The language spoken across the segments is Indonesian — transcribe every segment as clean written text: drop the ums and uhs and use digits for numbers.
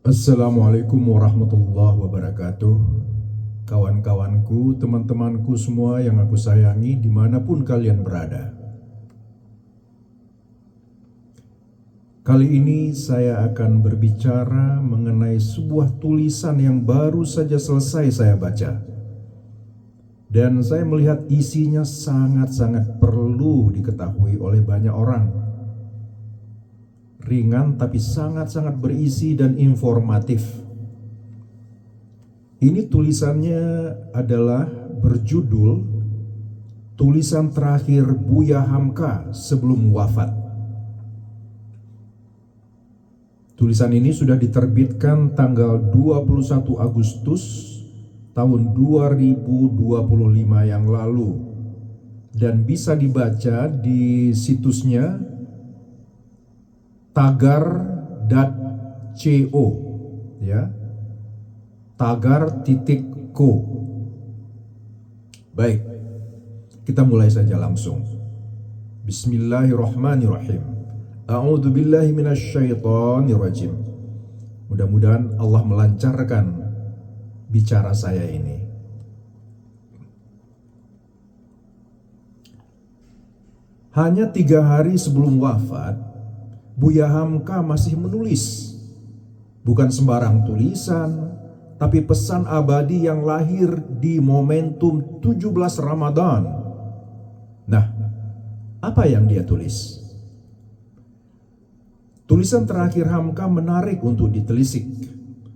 Assalamualaikum warahmatullahi wabarakatuh. Kawan-kawanku, teman-temanku semua yang aku sayangi dimanapun kalian berada. Kali ini saya akan berbicara mengenai sebuah tulisan yang baru saja selesai saya baca. Dan saya melihat isinya sangat-sangat perlu diketahui oleh banyak orang. Ringan tapi sangat-sangat berisi dan informatif. Ini tulisannya adalah berjudul Tulisan Terakhir Buya Hamka Sebelum Wafat. Tulisan ini sudah diterbitkan tanggal 21 Agustus tahun 2025 yang lalu dan bisa dibaca di situsnya tagar.co, ya, tagar.co. Baik, kita mulai saja langsung. Bismillahirrahmanirrahim. A'udzu billahi minasyaitonir rajim. Mudah-mudahan Allah melancarkan bicara saya ini. Hanya 3 hari sebelum wafat, Buya Hamka masih menulis. Bukan sembarang tulisan, tapi pesan abadi yang lahir di momentum 17 Ramadan. Nah, apa yang dia tulis? Tulisan terakhir Hamka menarik untuk ditelisik.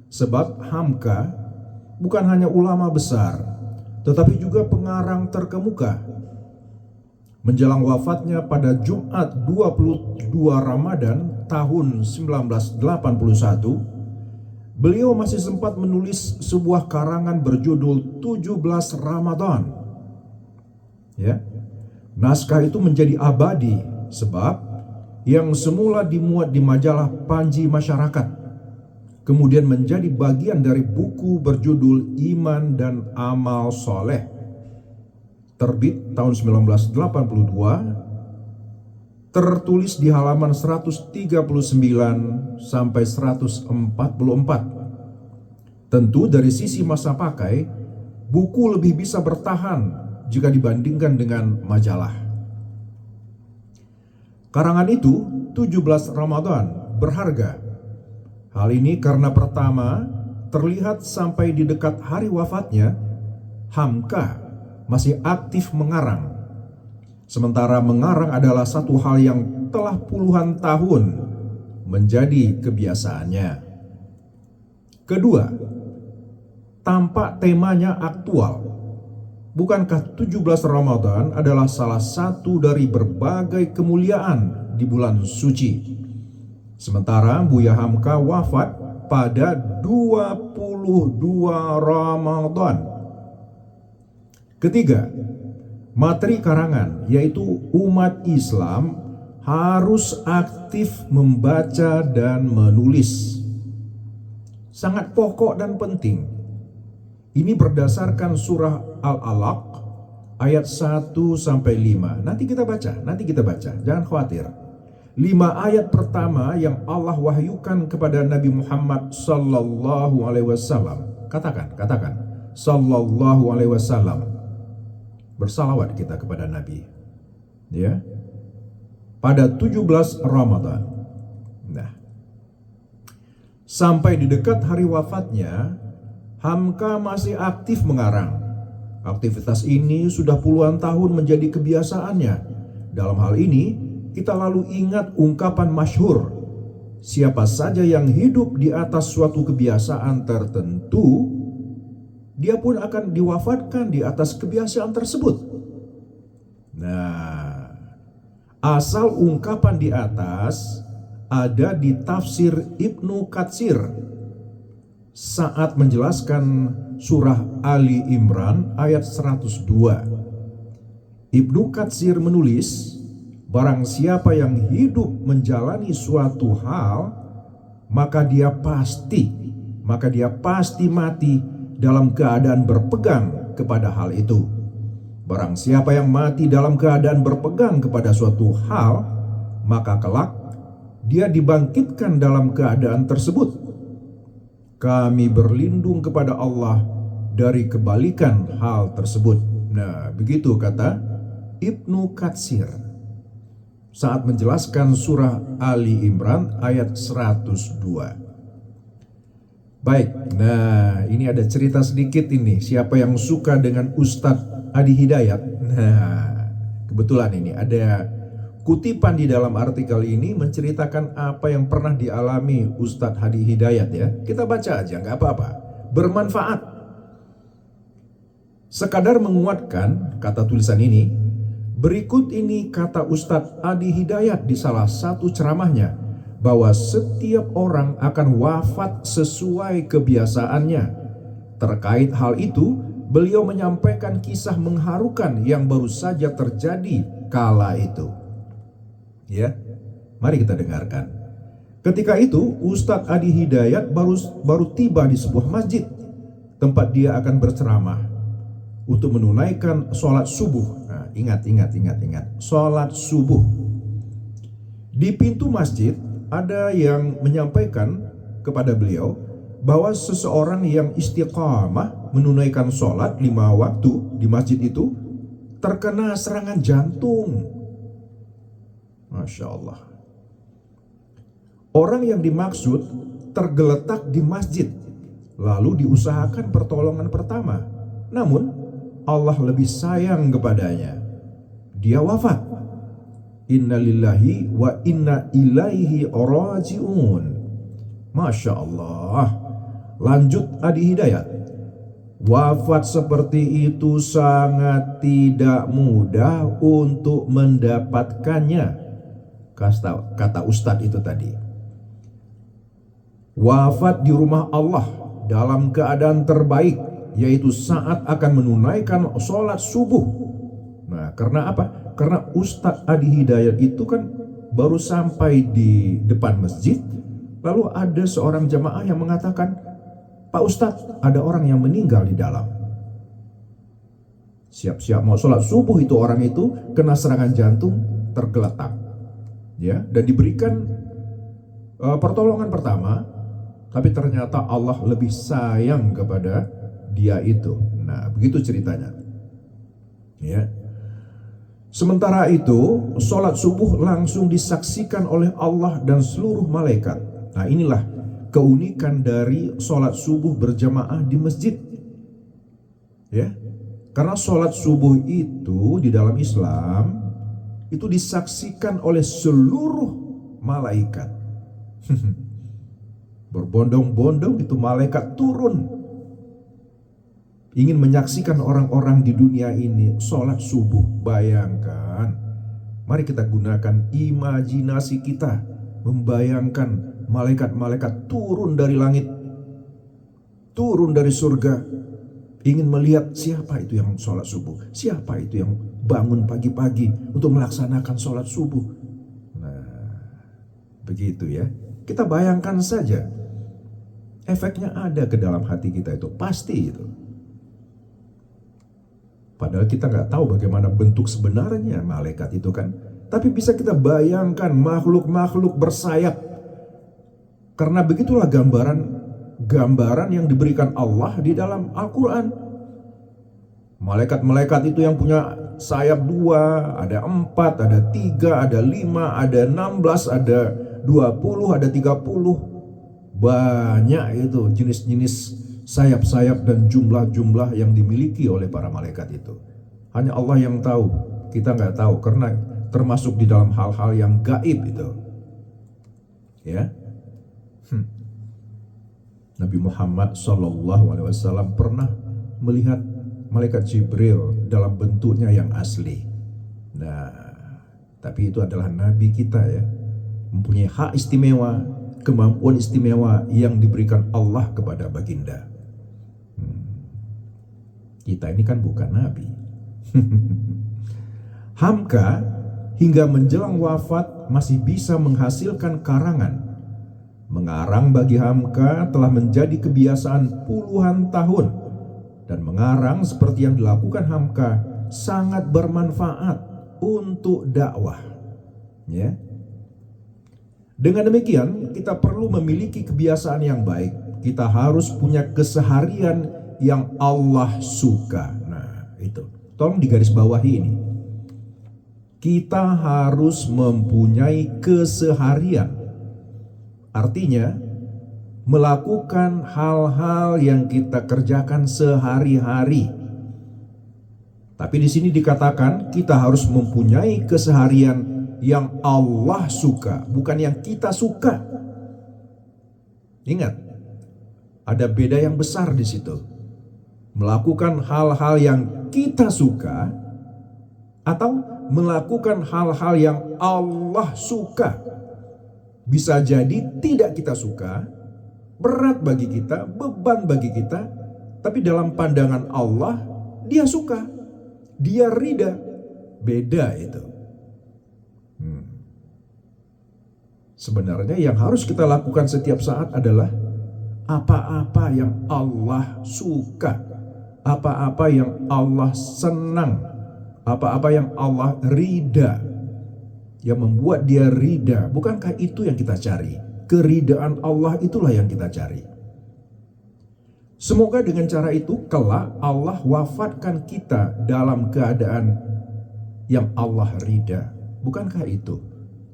Sebab Hamka bukan hanya ulama besar, tetapi juga pengarang terkemuka. Menjelang wafatnya pada Jumat 22 Ramadan tahun 1981, beliau masih sempat menulis sebuah karangan berjudul 17 Ramadan. Ya. Naskah itu menjadi abadi sebab yang semula dimuat di majalah Panji Masyarakat kemudian menjadi bagian dari buku berjudul Iman dan Amal Soleh, terbit tahun 1982, tertulis di halaman 139 sampai 144. Tentu dari sisi masa pakai, buku lebih bisa bertahan jika dibandingkan dengan majalah. Karangan itu, 17 Ramadan, berharga. Hal ini karena pertama, terlihat sampai di dekat hari wafatnya, Hamka masih aktif mengarang. Sementara mengarang adalah satu hal yang telah puluhan tahun menjadi kebiasaannya. Kedua, tampak temanya aktual. Bukankah 17 Ramadan adalah salah satu dari berbagai kemuliaan di bulan suci? Sementara Buya Hamka wafat pada 22 Ramadan. Ketiga, materi karangan, yaitu umat Islam harus aktif membaca dan menulis. Sangat pokok dan penting. Ini berdasarkan surah Al-Alaq ayat 1 sampai 5. Nanti kita baca, jangan khawatir. 5 ayat pertama yang Allah wahyukan kepada Nabi Muhammad sallallahu alaihi wasallam. Katakan sallallahu alaihi wasallam. Bersalawat kita kepada Nabi, ya, pada 17 Ramadan. Nah, sampai di dekat hari wafatnya, Hamka masih aktif mengarang. Aktivitas ini sudah puluhan tahun menjadi kebiasaannya. Dalam hal ini, kita lalu ingat ungkapan masyhur, siapa saja yang hidup di atas suatu kebiasaan tertentu, dia pun akan diwafatkan di atas kebiasaan tersebut. Nah, asal ungkapan di atas ada di tafsir Ibnu Katsir saat menjelaskan surah Ali Imran ayat 102. Ibnu Katsir menulis, barang siapa yang hidup menjalani suatu hal, maka dia pasti mati dalam keadaan berpegang kepada hal itu. Barang siapa yang mati dalam keadaan berpegang kepada suatu hal, maka kelak dia dibangkitkan dalam keadaan tersebut. Kami berlindung kepada Allah dari kebalikan hal tersebut. Nah, begitu kata Ibnu Katsir saat menjelaskan surah Ali Imran ayat 102. Baik, nah ini ada cerita sedikit ini. Siapa yang suka dengan Ustadz Adi Hidayat? Nah, kebetulan ini ada kutipan di dalam artikel ini menceritakan apa yang pernah dialami Ustadz Adi Hidayat ya. Kita baca aja, nggak apa-apa. Bermanfaat. Sekadar menguatkan kata tulisan ini, berikut ini kata Ustadz Adi Hidayat di salah satu ceramahnya, bahwa setiap orang akan wafat sesuai kebiasaannya. Terkait hal itu, beliau menyampaikan kisah mengharukan yang baru saja terjadi kala itu. Ya, mari kita dengarkan. Ketika itu, Ustadz Adi Hidayat baru tiba di sebuah masjid tempat dia akan berceramah untuk menunaikan sholat subuh. Nah, ingat, sholat subuh. Di pintu masjid ada yang menyampaikan kepada beliau bahwa seseorang yang istiqamah menunaikan sholat 5 waktu di masjid itu terkena serangan jantung. Masya Allah. Orang yang dimaksud tergeletak di masjid, lalu diusahakan pertolongan pertama. Namun Allah lebih sayang kepadanya. Dia wafat. Inna lillahi wa inna ilaihi raji'un. Masya Allah. Lanjut Adi Hidayat. Wafat seperti itu sangat tidak mudah untuk mendapatkannya, kata Ustadz itu tadi. Wafat di rumah Allah dalam keadaan terbaik, yaitu saat akan menunaikan sholat subuh. Nah, karena apa? Karena Ustadz Adi Hidayat itu kan baru sampai di depan masjid, lalu ada seorang jamaah yang mengatakan, Pak Ustadz, ada orang yang meninggal di dalam. Siap-siap mau sholat subuh itu orang itu kena serangan jantung, tergeletak, ya, dan diberikan pertolongan pertama, tapi ternyata Allah lebih sayang kepada dia itu. Nah, begitu ceritanya, ya. Sementara itu, sholat subuh langsung disaksikan oleh Allah dan seluruh malaikat. Nah, inilah keunikan dari sholat subuh berjamaah di masjid. Ya, karena sholat subuh itu di dalam Islam itu disaksikan oleh seluruh malaikat. Berbondong-bondong itu malaikat turun ingin menyaksikan orang-orang di dunia ini sholat subuh. Bayangkan, mari kita gunakan imajinasi kita, membayangkan malaikat-malaikat turun dari langit, turun dari surga, ingin melihat siapa itu yang sholat subuh, siapa itu yang bangun pagi-pagi untuk melaksanakan sholat subuh. Nah, begitu ya. Kita bayangkan saja, efeknya ada ke dalam hati kita itu, pasti itu. Padahal kita nggak tahu bagaimana bentuk sebenarnya malaikat itu kan. Tapi bisa kita bayangkan makhluk-makhluk bersayap. Karena begitulah gambaran yang diberikan Allah di dalam Al-Quran. Malaikat-malaikat itu yang punya sayap 2, ada 4, ada 3, ada 5, ada 16, ada 20, ada 30. Banyak itu jenis-jenis sayap-sayap dan jumlah-jumlah yang dimiliki oleh para malaikat itu. Hanya Allah yang tahu, kita nggak tahu karena termasuk di dalam hal-hal yang gaib itu. Ya, Nabi Muhammad SAW pernah melihat malaikat Jibril dalam bentuknya yang asli. Nah, tapi itu adalah Nabi kita ya, mempunyai hak istimewa, kemampuan istimewa yang diberikan Allah kepada baginda. Kita ini kan bukan Nabi. Hamka hingga menjelang wafat masih bisa menghasilkan karangan. Mengarang bagi Hamka telah menjadi kebiasaan puluhan tahun. Dan mengarang seperti yang dilakukan Hamka sangat bermanfaat untuk dakwah. Ya. Dengan demikian, kita perlu memiliki kebiasaan yang baik kita harus punya keseharian yang Allah suka. Nah, itu. Tolong digarisbawahi ini. Kita harus mempunyai keseharian. Artinya, melakukan hal-hal yang kita kerjakan sehari-hari. Tapi di sini dikatakan kita harus mempunyai keseharian yang Allah suka, bukan yang kita suka. Ingat, ada beda yang besar di situ. Melakukan hal-hal yang kita suka atau melakukan hal-hal yang Allah suka. Bisa jadi tidak kita suka, berat bagi kita, beban bagi kita, tapi dalam pandangan Allah, Dia suka, Dia ridha. Beda itu. Sebenarnya yang harus kita lakukan setiap saat adalah apa-apa yang Allah suka, apa-apa yang Allah senang, apa-apa yang Allah ridha, yang membuat Dia ridha. Bukankah itu yang kita cari? Keridhaan Allah itulah yang kita cari. Semoga dengan cara itu kelak Allah wafatkan kita dalam keadaan yang Allah ridha. Bukankah itu?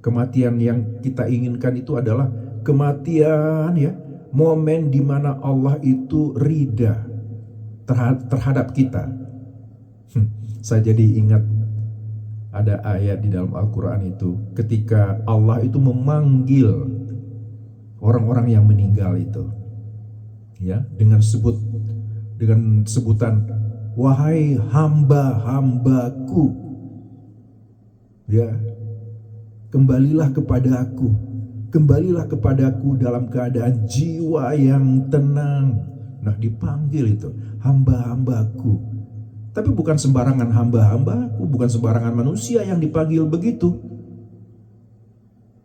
Kematian yang kita inginkan itu adalah kematian, ya, momen di mana Allah itu ridha terhadap kita. Saya jadi ingat ada ayat di dalam Al-Quran itu, ketika Allah itu memanggil orang-orang yang meninggal itu, ya, dengan sebutan wahai hamba-hambaku, ya, kembalilah kepadaku, kembalilah kepadaku dalam keadaan jiwa yang tenang. Nah, dipanggil itu hamba-hambaku. Tapi bukan sembarangan hamba-hambaku, bukan sembarangan manusia yang dipanggil begitu.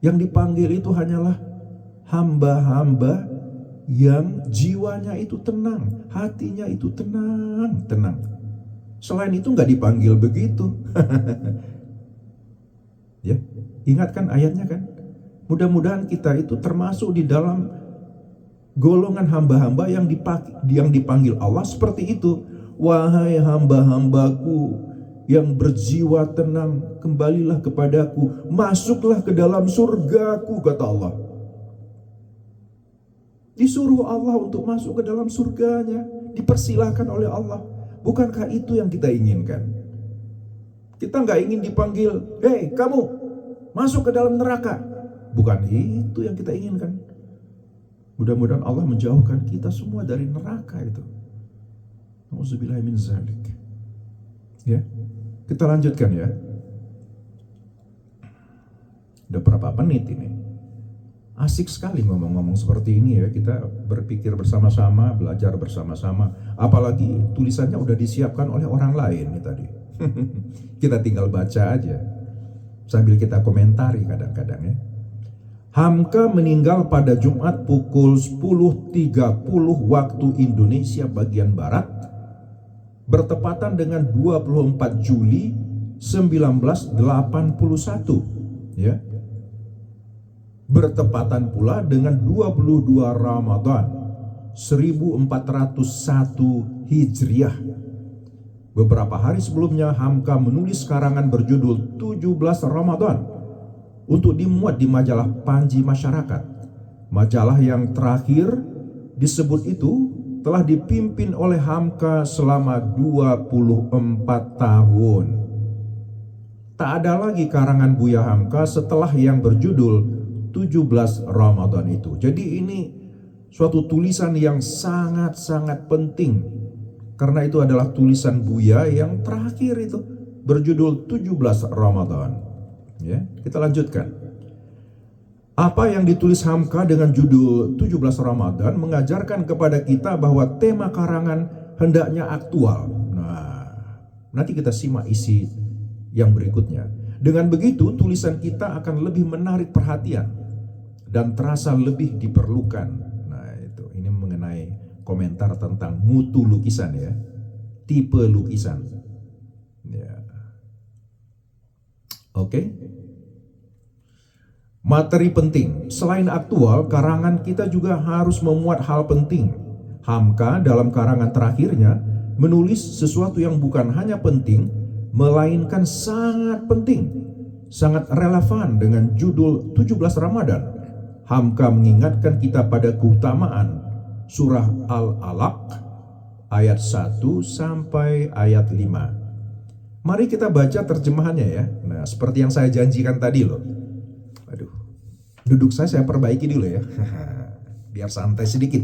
Yang dipanggil itu hanyalah hamba-hamba yang jiwanya itu tenang, hatinya itu tenang. Selain itu nggak dipanggil begitu. Ya, ingatkan ayatnya kan? Mudah-mudahan kita itu termasuk di dalam golongan hamba-hamba yang dipanggil Allah seperti itu. Wahai hamba-hambaku yang berjiwa tenang, kembalilah kepadaku, masuklah ke dalam surgaku, kata Allah. Disuruh Allah untuk masuk ke dalam surganya, dipersilahkan oleh Allah. Bukankah itu yang kita inginkan? Kita nggak ingin dipanggil, hei kamu masuk ke dalam neraka. Bukan itu yang kita inginkan. Mudah-mudahan Allah menjauhkan kita semua dari neraka itu. Nauzubillahi min zalik. Ya, kita lanjutkan ya. Udah berapa menit ini? Asik sekali ngomong-ngomong seperti ini ya. Kita berpikir bersama-sama, belajar bersama-sama. Apalagi tulisannya udah disiapkan oleh orang lain nih tadi. Kita tinggal baca aja sambil kita komentari kadang-kadang ya. Hamka meninggal pada Jumat pukul 10.30 waktu Indonesia bagian Barat, bertepatan dengan 24 Juli 1981 ya. Bertepatan pula dengan 22 Ramadan 1401 Hijriah. Beberapa hari sebelumnya Hamka menulis karangan berjudul 17 Ramadan untuk dimuat di majalah Panji Masyarakat. Majalah yang terakhir disebut itu telah dipimpin oleh Hamka selama 24 tahun. Tak ada lagi karangan Buya Hamka setelah yang berjudul 17 Ramadan itu. Jadi ini suatu tulisan yang sangat-sangat penting, karena itu adalah tulisan Buya yang terakhir itu, berjudul 17 Ramadan. Ya, kita lanjutkan. Apa yang ditulis Hamka dengan judul 17 Ramadan mengajarkan kepada kita bahwa tema karangan hendaknya aktual. Nah, nanti kita simak isi yang berikutnya. Dengan begitu, tulisan kita akan lebih menarik perhatian dan terasa lebih diperlukan. Nah, itu ini mengenai komentar tentang mutu lukisan ya, tipe lukisan. Ya. Oke. Materi penting, selain aktual, karangan kita juga harus memuat hal penting. Hamka dalam karangan terakhirnya menulis sesuatu yang bukan hanya penting, melainkan sangat penting, sangat relevan dengan judul 17 Ramadan. Hamka mengingatkan kita pada keutamaan surah Al-Alaq ayat 1 sampai ayat 5. Mari kita baca terjemahannya ya. Nah, seperti yang saya janjikan tadi loh. Aduh, duduk saya perbaiki dulu ya. Biar santai sedikit.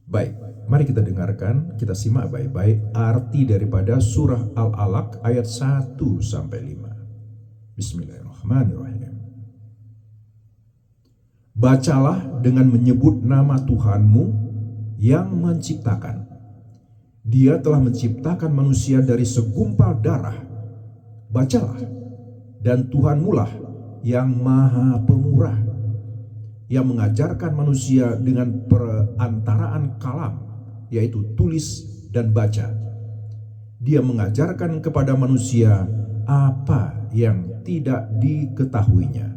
Baik, mari kita dengarkan, kita simak baik-baik arti daripada surah Al-Alaq ayat 1 sampai 5. Bismillahirrahmanirrahim. Bacalah dengan menyebut nama Tuhanmu yang menciptakan. Dia telah menciptakan manusia dari segumpal darah. Bacalah, dan Tuhanmulah yang Maha Pemurah, yang mengajarkan manusia dengan perantaraan kalam, yaitu tulis dan baca. Dia mengajarkan kepada manusia apa yang tidak diketahuinya.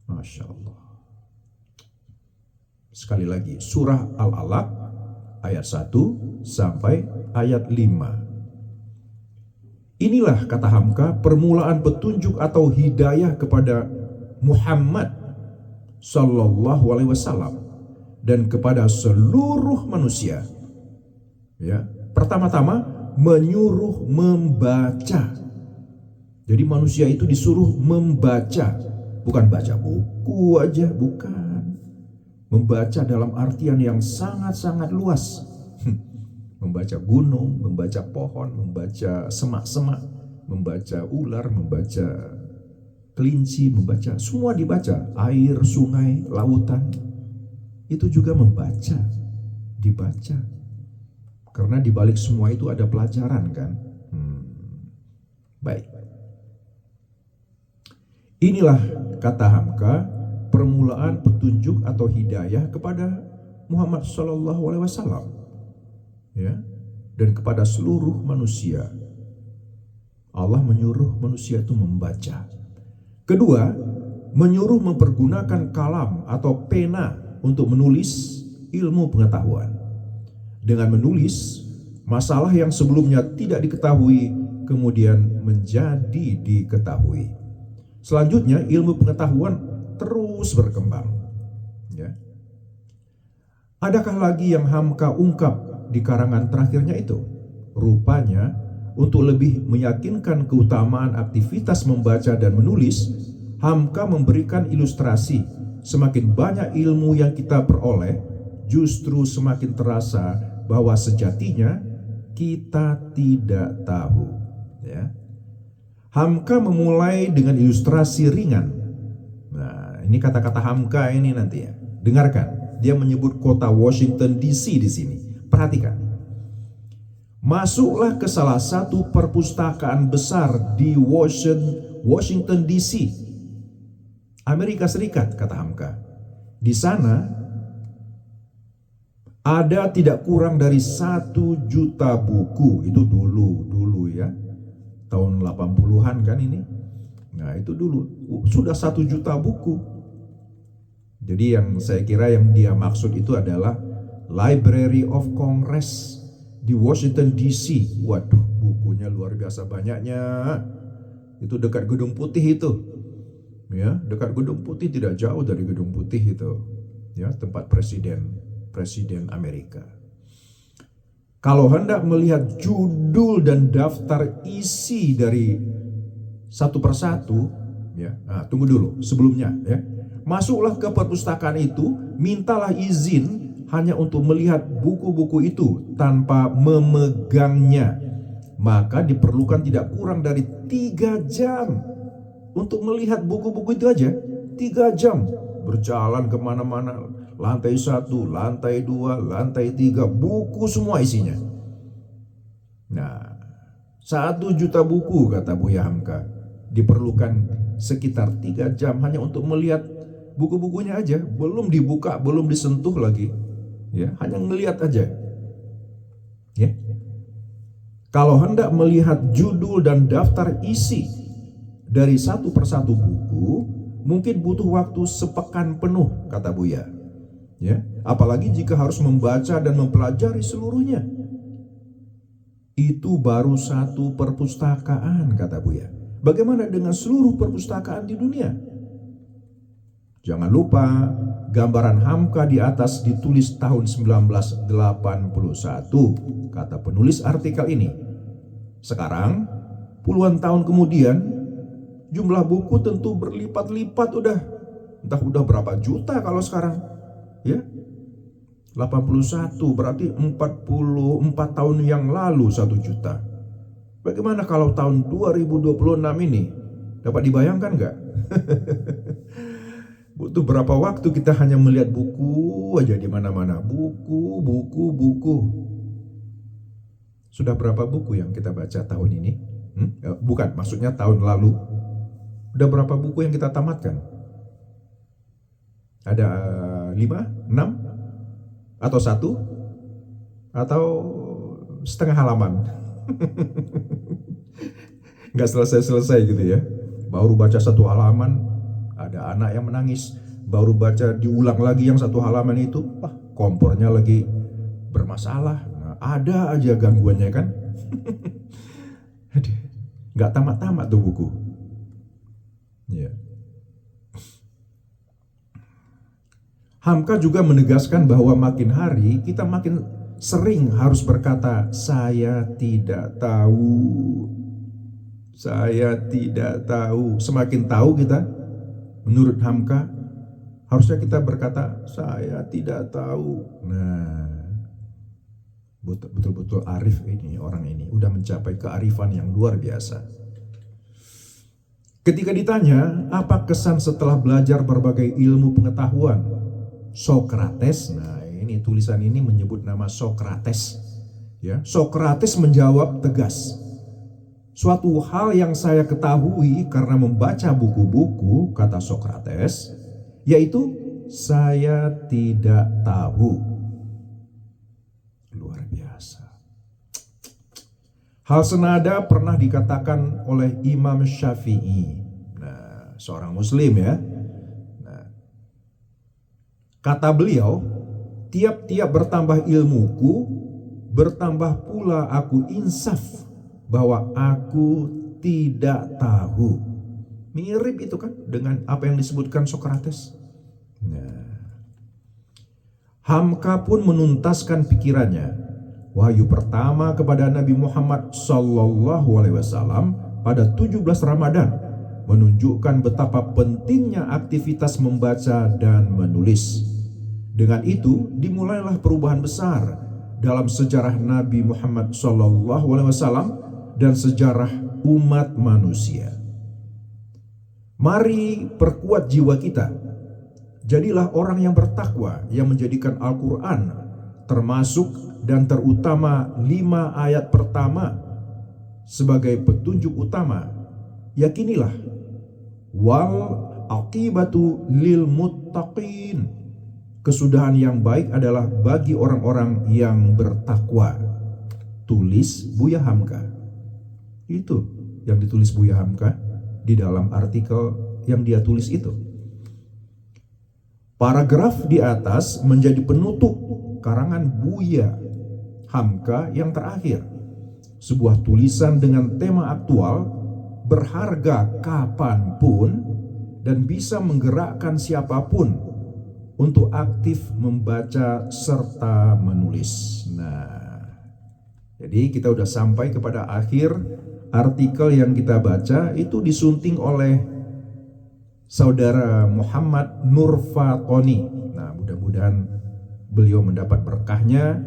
Masya Allah. Sekali lagi, surah Al-Alaq ayat 1 sampai ayat 5. Inilah, kata Hamka, permulaan petunjuk atau hidayah kepada Muhammad Sallallahu Alaihi Wasallam dan kepada seluruh manusia. Ya, pertama-tama menyuruh membaca. Jadi manusia itu disuruh membaca, bukan baca buku aja, bukan. Membaca dalam artian yang sangat-sangat luas. Membaca gunung, membaca pohon, membaca semak-semak, membaca ular, membaca kelinci, membaca, semua dibaca. Air, sungai, lautan, itu juga membaca, dibaca. Karena dibalik semua itu ada pelajaran kan. Baik. Inilah, kata Hamka, permulaan petunjuk atau hidayah kepada Muhammad Sallallahu Alaihi Wasallam, ya, dan kepada seluruh manusia. Allah menyuruh manusia itu membaca. Kedua, menyuruh mempergunakan kalam atau pena untuk menulis ilmu pengetahuan. Dengan menulis, masalah yang sebelumnya tidak diketahui kemudian menjadi diketahui. Selanjutnya, ilmu pengetahuan terus berkembang. Ya. Adakah lagi yang Hamka ungkap di karangan terakhirnya itu? Rupanya, untuk lebih meyakinkan keutamaan aktivitas membaca dan menulis, Hamka memberikan ilustrasi. Semakin banyak ilmu yang kita peroleh, justru semakin terasa bahwa sejatinya kita tidak tahu. Ya. Hamka memulai dengan ilustrasi ringan. Nah, ini kata-kata Hamka ini nanti ya. Dengarkan, dia menyebut kota Washington DC di sini. Perhatikan. Masuklah ke salah satu perpustakaan besar di Washington DC, Amerika Serikat, kata Hamka. Di sana ada tidak kurang dari 1 juta buku. Itu dulu ya. Tahun 80-an kan ini. Nah, itu dulu sudah 1 juta buku. Jadi yang saya kira yang dia maksud itu adalah Library of Congress di Washington DC. Waduh, bukunya luar biasa banyaknya. Itu dekat Gedung Putih itu. Ya, dekat Gedung Putih, tidak jauh dari Gedung Putih itu. Ya, tempat presiden Amerika. Kalau hendak melihat judul dan daftar isi dari satu persatu, ya, tunggu dulu sebelumnya, ya. Masuklah ke perpustakaan itu, mintalah izin hanya untuk melihat buku-buku itu tanpa memegangnya. Maka diperlukan tidak kurang dari 3 jam untuk melihat buku-buku itu aja. 3 jam berjalan kemana-mana, lantai 1, lantai 2, lantai 3, buku semua isinya. Nah, 1 juta buku, kata Buya Hamka, diperlukan sekitar 3 jam hanya untuk melihat buku-bukunya aja, belum dibuka, belum disentuh lagi, ya, hanya ngelihat aja. Ya. Kalau hendak melihat judul dan daftar isi dari satu persatu buku mungkin butuh waktu sepekan penuh, kata Buya. Ya, apalagi jika harus membaca dan mempelajari seluruhnya. Itu baru satu perpustakaan, kata Buya. Bagaimana dengan seluruh perpustakaan di dunia? Jangan lupa, gambaran Hamka di atas ditulis tahun 1981, kata penulis artikel ini. Sekarang, puluhan tahun kemudian, jumlah buku tentu berlipat-lipat udah berapa juta kalau sekarang. Ya. 81 berarti 44 tahun yang lalu 1 juta. Bagaimana kalau tahun 2026 ini? Dapat dibayangkan nggak? Butuh berapa waktu kita hanya melihat buku aja di mana-mana. Buku. Sudah berapa buku yang kita baca tahun ini? Bukan, maksudnya tahun lalu. Udah berapa buku yang kita tamatkan? Ada 5, 6? Atau 1? Atau setengah halaman? Nggak selesai-selesai gitu ya. Baru baca 1 halaman, ada anak yang menangis. Baru baca diulang lagi yang 1 halaman itu, kompornya lagi bermasalah. Nah, ada aja gangguannya kan. Nggak tamat-tamat tuh buku. Ya. Hamka juga menegaskan bahwa makin hari kita makin sering harus berkata, saya tidak tahu. Saya tidak tahu. Semakin tahu kita, menurut Hamka, harusnya kita berkata, saya tidak tahu. Nah, betul-betul arif ini, orang ini udah mencapai kearifan yang luar biasa. Ketika ditanya, apa kesan setelah belajar berbagai ilmu pengetahuan? Sokrates, nah ini tulisan ini menyebut nama Sokrates. Ya, Sokrates menjawab tegas. Suatu hal yang saya ketahui karena membaca buku-buku, kata Sokrates, yaitu saya tidak tahu. Luar biasa. Hal senada pernah dikatakan oleh Imam Syafi'i. Nah, seorang muslim ya. Nah, kata beliau, tiap-tiap bertambah ilmuku, bertambah pula aku insaf bahwa aku tidak tahu. Mirip itu kan dengan apa yang disebutkan Sokrates. Nah, Hamka pun menuntaskan pikirannya. Wahyu pertama kepada Nabi Muhammad SAW pada 17 Ramadan menunjukkan betapa pentingnya aktivitas membaca dan menulis. Dengan itu dimulailah perubahan besar dalam sejarah Nabi Muhammad SAW dan sejarah umat manusia. Mari perkuat jiwa kita. Jadilah orang yang bertakwa, yang menjadikan Al-Quran termasuk dan terutama 5 ayat pertama sebagai petunjuk utama. Yakinilah, wal aqibatu lil muttaqin. Kesudahan yang baik adalah bagi orang-orang yang bertakwa. Tulis Buya Hamka. Itu yang ditulis Buya Hamka di dalam artikel yang dia tulis itu. Paragraf di atas menjadi penutup karangan Buya Hamka yang terakhir. Sebuah tulisan dengan tema aktual, berharga kapanpun, dan bisa menggerakkan siapapun untuk aktif membaca serta menulis. Nah, jadi kita udah sampai kepada akhir artikel yang kita baca. Itu disunting oleh Saudara Muhammad Nurfatoni. Nah, mudah-mudahan beliau mendapat berkahnya.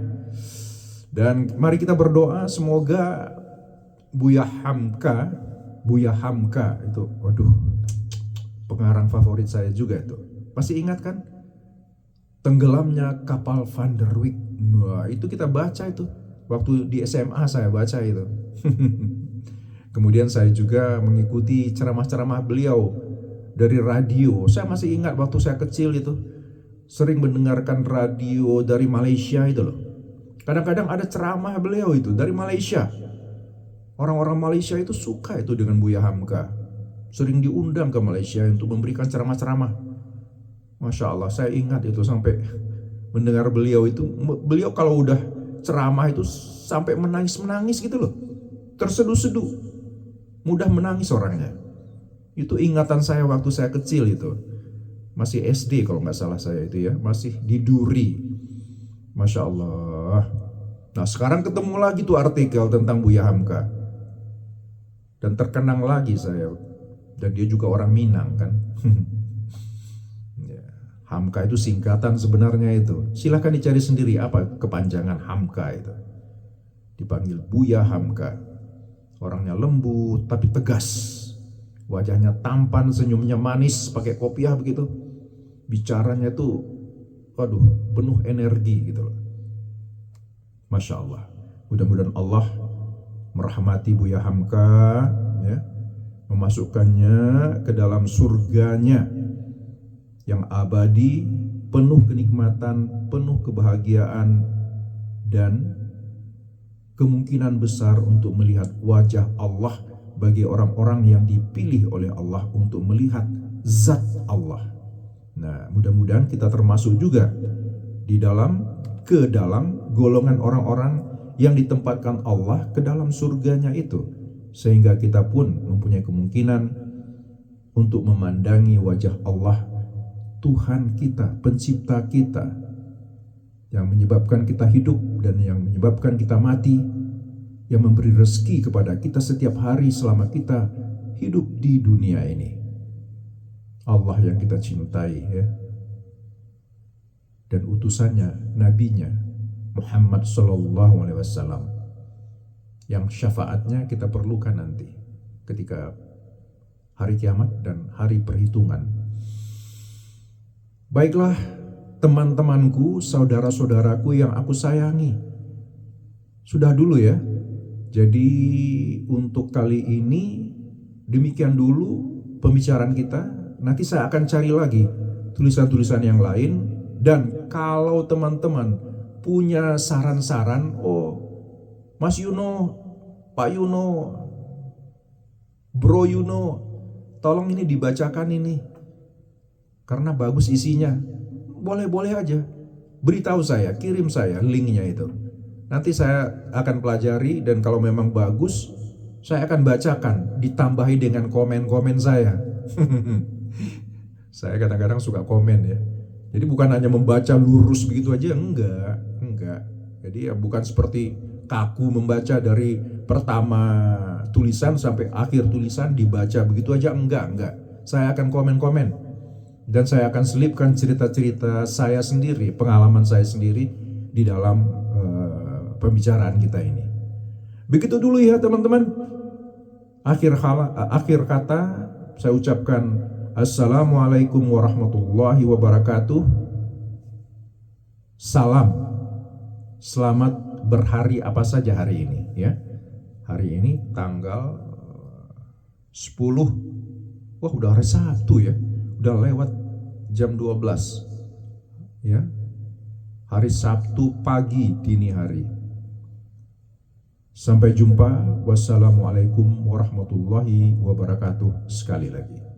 Dan mari kita berdoa semoga Buya Hamka itu, waduh, pengarang favorit saya juga itu. Masih ingat kan? Tenggelamnya kapal Van der Wijk. Wah, itu kita baca itu. Waktu di SMA saya baca itu. Kemudian saya juga mengikuti ceramah-ceramah beliau dari radio. Saya masih ingat waktu saya kecil itu sering mendengarkan radio dari Malaysia itu loh. Kadang-kadang ada ceramah beliau itu dari Malaysia. Orang-orang Malaysia itu suka itu dengan Buya Hamka. sering diundang ke Malaysia untuk memberikan ceramah-ceramah. Masya Allah, saya ingat itu sampai mendengar beliau itu, beliau kalau udah ceramah itu sampai menangis-menangis gitu loh, terseduh-seduh, mudah menangis orangnya. Itu ingatan saya waktu saya kecil itu, masih SD kalau nggak salah saya itu ya, masih di Duri. Masya Allah. Nah sekarang ketemu lagi tuh artikel tentang Buya Hamka, dan terkenang lagi saya, dan dia juga orang Minang kan. Ya, Hamka itu singkatan sebenarnya itu. Silahkan dicari sendiri apa kepanjangan Hamka itu. Dipanggil Buya Hamka. Orangnya lembut tapi tegas. Wajahnya tampan, senyumnya manis, pakai kopiah begitu. Bicaranya tuh, waduh, penuh energi gitu loh. Masya Allah. Mudah-mudahan Allah merahmati Buya Hamka, ya, memasukkannya ke dalam surganya yang abadi, penuh kenikmatan, penuh kebahagiaan, dan kemungkinan besar untuk melihat wajah Allah bagi orang-orang yang dipilih oleh Allah untuk melihat zat Allah. Nah, mudah-mudahan kita termasuk juga ke dalam golongan orang-orang yang ditempatkan Allah ke dalam surganya itu, sehingga kita pun mempunyai kemungkinan untuk memandangi wajah Allah, Tuhan kita, pencipta kita, yang menyebabkan kita hidup dan yang menyebabkan kita mati, yang memberi rezeki kepada kita setiap hari selama kita hidup di dunia ini. Allah yang kita cintai, ya, dan utusannya, nabinya Muhammad Sallallahu Alaihi Wasallam, yang syafaatnya kita perlukan nanti ketika hari kiamat dan hari perhitungan. Baiklah teman-temanku, saudara-saudaraku yang aku sayangi, sudah dulu ya. Jadi untuk kali ini demikian dulu pembicaraan kita. Nanti saya akan cari lagi tulisan-tulisan yang lain, dan kalau teman-teman punya saran-saran, oh Mas Yuno, Pak Yuno, Bro Yuno, tolong ini dibacakan ini, karena bagus isinya. Boleh-boleh aja, beritahu saya, kirim saya linknya itu. Nanti saya akan pelajari, dan kalau memang bagus, saya akan bacakan, ditambahi dengan komen-komen saya. Saya kadang-kadang suka komen ya. Jadi bukan hanya membaca lurus begitu aja, enggak. Jadi ya bukan seperti kaku membaca dari pertama tulisan sampai akhir tulisan dibaca begitu aja, enggak. Saya akan komen-komen, dan saya akan selipkan cerita-cerita saya sendiri, pengalaman saya sendiri di dalam pembicaraan kita ini. Begitu dulu ya teman-teman. Akhir kata saya ucapkan Assalamualaikum warahmatullahi wabarakatuh. Salam. Selamat berhari apa saja hari ini ya. Hari ini tanggal 10. Wah, udah hari Sabtu ya. Udah lewat jam 12. Ya. Hari Sabtu pagi dini hari. Sampai jumpa. Wassalamualaikum warahmatullahi wabarakatuh. Sekali lagi.